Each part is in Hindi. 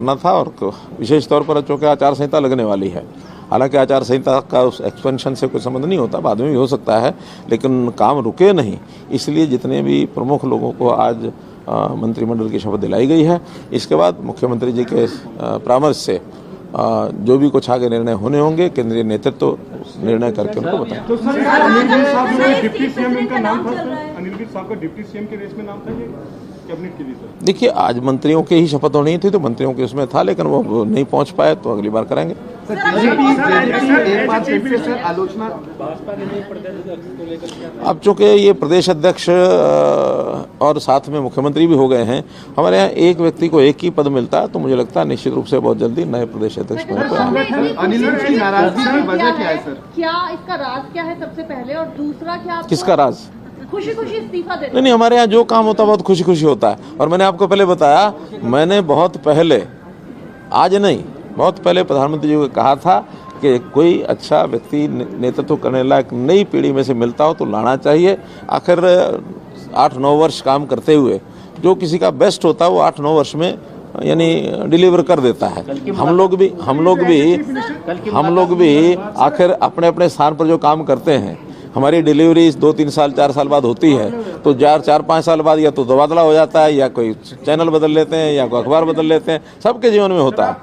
करना था और विशेष तौर पर चूँकि आचार संहिता लगने वाली है। हालांकि आचार संहिता का उस एक्सपेंशन से कोई संबंध नहीं होता, बाद में भी हो सकता है, लेकिन काम रुके नहीं। इसलिए जितने भी प्रमुख लोगों को आज मंत्रिमंडल की शपथ दिलाई गई है, इसके बाद मुख्यमंत्री जी के परामर्श से जो भी कुछ आगे निर्णय होने होंगे केंद्रीय नेतृत्व निर्णय करके उनको बताएं। तो सर, अनिल साहब का डिप्टी सीएम इनका नाम था सर, अनिल साहब का डिप्टी सीएम के रेस में नाम था ये कैबिनेट के लिए सर? देखिए, आज मंत्रियों की ही शपथ होनी थी तो मंत्रियों के उसमें था, लेकिन वो नहीं पहुंच पाए तो अगली बार करेंगे। आलोचना अब चूंकि ये प्रदेश अध्यक्ष और साथ में मुख्यमंत्री भी हो गए हैं, हमारे यहाँ एक व्यक्ति को एक ही पद मिलता है, तो मुझे लगता है निश्चित रूप से बहुत जल्दी नए प्रदेश अध्यक्ष होने पर। अनिल की नाराजगी की वजह क्या है सर? क्या इसका राज क्या है सबसे पहले, और दूसरा क्या किसका राज? खुशी खुशी इस्तीफा दे? नहीं, हमारे यहाँ जो काम होता है बहुत खुशी खुशी होता है। और मैंने आपको पहले बताया, मैंने बहुत पहले, आज नहीं, बहुत पहले प्रधानमंत्री जी को कहा था कि कोई अच्छा व्यक्ति नेतृत्व करने लायक नई पीढ़ी में से मिलता हो तो लाना चाहिए। आखिर 8-9 वर्ष काम करते हुए जो किसी का बेस्ट होता है वो 8-9 वर्ष में यानी डिलीवर कर देता है। हम लोग भी आखिर अपने अपने स्थान पर जो काम करते हैं, हमारी डिलीवरी 2-3 साल 4 साल बाद होती है, तो 4-5 साल बाद या तो तबादला हो जाता है, या कोई चैनल बदल लेते हैं, या कोई अखबार बदल लेते हैं। सबके जीवन में होता है।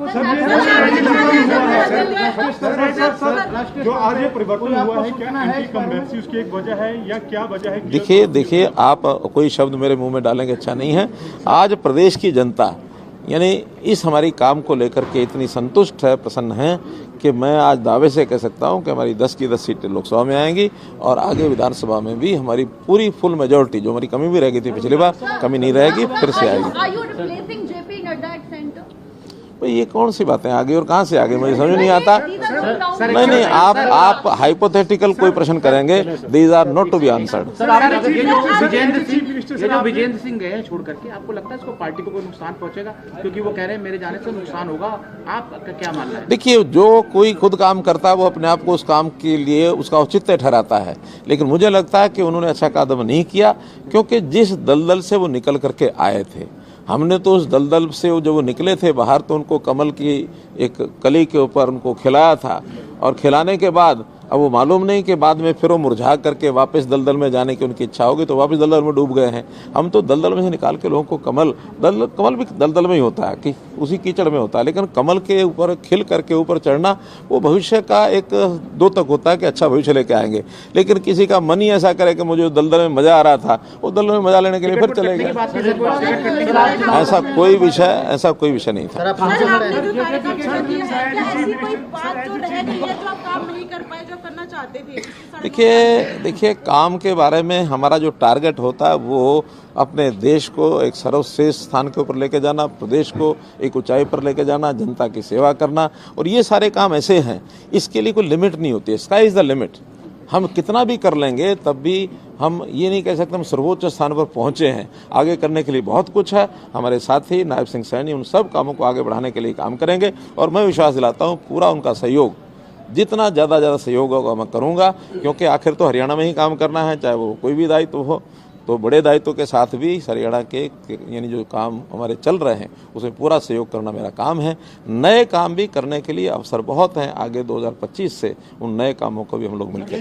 जो आज ये परिवर्तन हुआ है, क्या एंटी उसकी एक वजह है या क्या वजह है? देखिए, आप कोई शब्द मेरे मुंह में डालेंगे अच्छा नहीं है। आज प्रदेश की जनता यानी इस हमारी काम को लेकर के इतनी संतुष्ट है, प्रसन्न है कि मैं आज दावे से कह सकता हूं कि हमारी 10 की 10 सीटें लोकसभा में आएंगी और आगे विधानसभा में भी हमारी पूरी फुल मेजॉरिटी, जो हमारी कमी भी रह गई थी पिछली बार, कमी नहीं रहेगी, फिर से आएगी। भाई ये कौन सी बातें आगे और कहाँ से आगे, मुझे समझ नहीं आता। नहीं, आप हाइपोथेटिकल कोई प्रश्न करेंगे, these are not to be answered. जो विजेंद्र सिंह गए छोड़ करके, आपको लगता है इसको पार्टी को कोई नुकसान पहुंचेगा? क्योंकि वो कह रहे हैं मेरे जाने से नुकसान होगा, आपका क्या मानना है? देखिए, जो कोई खुद काम करता है वो अपने आप को उस काम के लिए उसका औचित्य ठहराता है, लेकिन मुझे लगता है कि उन्होंने अच्छा कदम नहीं किया, क्योंकि जिस दलदल से वो निकल करके आए थे, हमने तो उस दलदल से जब वो निकले थे बाहर तो उनको कमल की एक कली के ऊपर उनको खिलाया था, और खिलाने के बाद अब वो मालूम नहीं कि बाद में फिर वो मुरझा करके वापस दलदल में जाने की उनकी इच्छा होगी तो वापस दलदल में डूब गए हैं। हम तो दलदल में से निकाल के लोगों को कमल भी दलदल में ही होता है, कि उसी कीचड़ में होता है, लेकिन कमल के ऊपर खिल करके ऊपर चढ़ना वो भविष्य का एक द्योतक होता है कि अच्छा भविष्य लेके आएंगे। लेकिन किसी का मन ही ऐसा करे कि मुझे दलदल में मजा आ रहा था, वो दलदल में मजा लेने के लिए फिर चले गए। ऐसा कोई विषय नहीं था। देखिए, काम के बारे में हमारा जो टारगेट होता है वो अपने देश को एक सर्वश्रेष्ठ स्थान के ऊपर लेके जाना, प्रदेश को एक ऊंचाई पर लेके जाना, जनता की सेवा करना, और ये सारे काम ऐसे हैं, इसके लिए कोई लिमिट नहीं होती है। Sky is the limit. हम कितना भी कर लेंगे तब भी हम ये नहीं कह सकते हम सर्वोच्च स्थान पर पहुंचे हैं। आगे करने के लिए बहुत कुछ है। हमारे साथी नायब सिंह सैनी उन सब कामों को आगे बढ़ाने के लिए काम करेंगे, और मैं विश्वास दिलाता हूँ पूरा उनका सहयोग, जितना ज़्यादा सहयोग होगा मैं करूँगा, क्योंकि आखिर तो हरियाणा में ही काम करना है, चाहे वो कोई भी दायित्व हो। तो बड़े दायित्व के साथ भी हरियाणा के यानी जो काम हमारे चल रहे हैं उसमें पूरा सहयोग करना मेरा काम है। नए काम भी करने के लिए अवसर बहुत हैं। आगे 2025 से उन नए कामों को भी हम लोग मिलकर,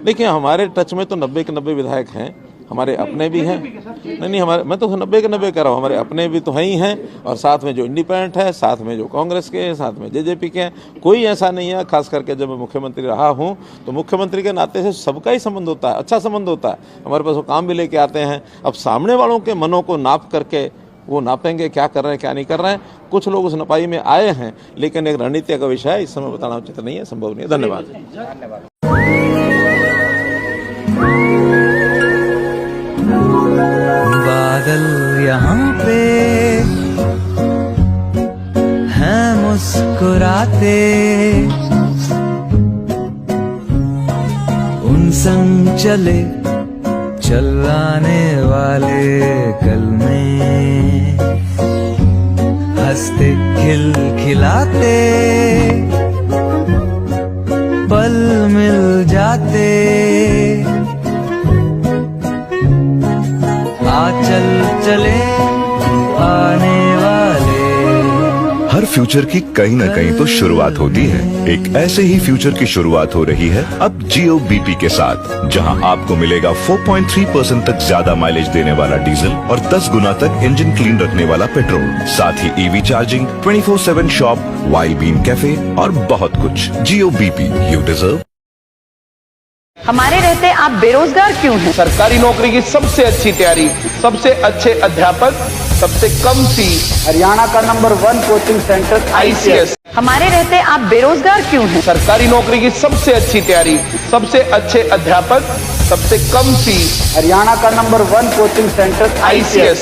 देखिए हमारे टच में तो 90 के 90 विधायक हैं, हमारे अपने भी हैं। नहीं, हमारे, मैं तो 90 के 90 कह रहा हूँ, हमारे अपने भी तो हैं ही हैं, और साथ में जो इंडिपेंडेंट है, साथ में जो कांग्रेस के हैं, साथ में जेजेपी के हैं। कोई ऐसा नहीं है, खास करके जब मैं मुख्यमंत्री रहा हूँ तो मुख्यमंत्री के नाते से सबका ही संबंध होता है, अच्छा संबंध होता है। हमारे पास वो काम भी लेके आते हैं। अब सामने वालों के मनों को नाप करके वो नापेंगे क्या कर रहे हैं क्या नहीं कर रहे हैं। कुछ लोग उस नपाई में आए हैं, लेकिन एक रणनीति का विषय है, इस समय बताना उचित नहीं है, संभव नहीं है। धन्यवाद। बादल यहाँ पे हैं मुस्कुराते, उन संग चले चलाने वाले कल में हंसते खिलखिलाते पल मिल जाते। आ चल चले हर फ्यूचर की कहीं न कहीं तो शुरुआत होती है। एक ऐसे ही फ्यूचर की शुरुआत हो रही है अब जियो बीपी के साथ, जहां आपको मिलेगा 4.3% तक ज्यादा माइलेज देने वाला डीजल और 10 गुना तक इंजन क्लीन रखने वाला पेट्रोल, साथ ही EV charging, 24/7 shop, wild bean cafe और बहुत कुछ। Jio BP, you deserve. हमारे रहते आप बेरोजगार क्यों हैं? सरकारी नौकरी की सबसे अच्छी तैयारी, सबसे अच्छे अध्यापक, सबसे कम फीस, हरियाणा का नंबर 1 कोचिंग सेंटर ICS। हमारे रहते आप बेरोजगार क्यों हैं? सरकारी नौकरी की सबसे अच्छी तैयारी, सबसे अच्छे अध्यापक, सबसे कम फीस, हरियाणा का नंबर 1 कोचिंग सेंटर ICS।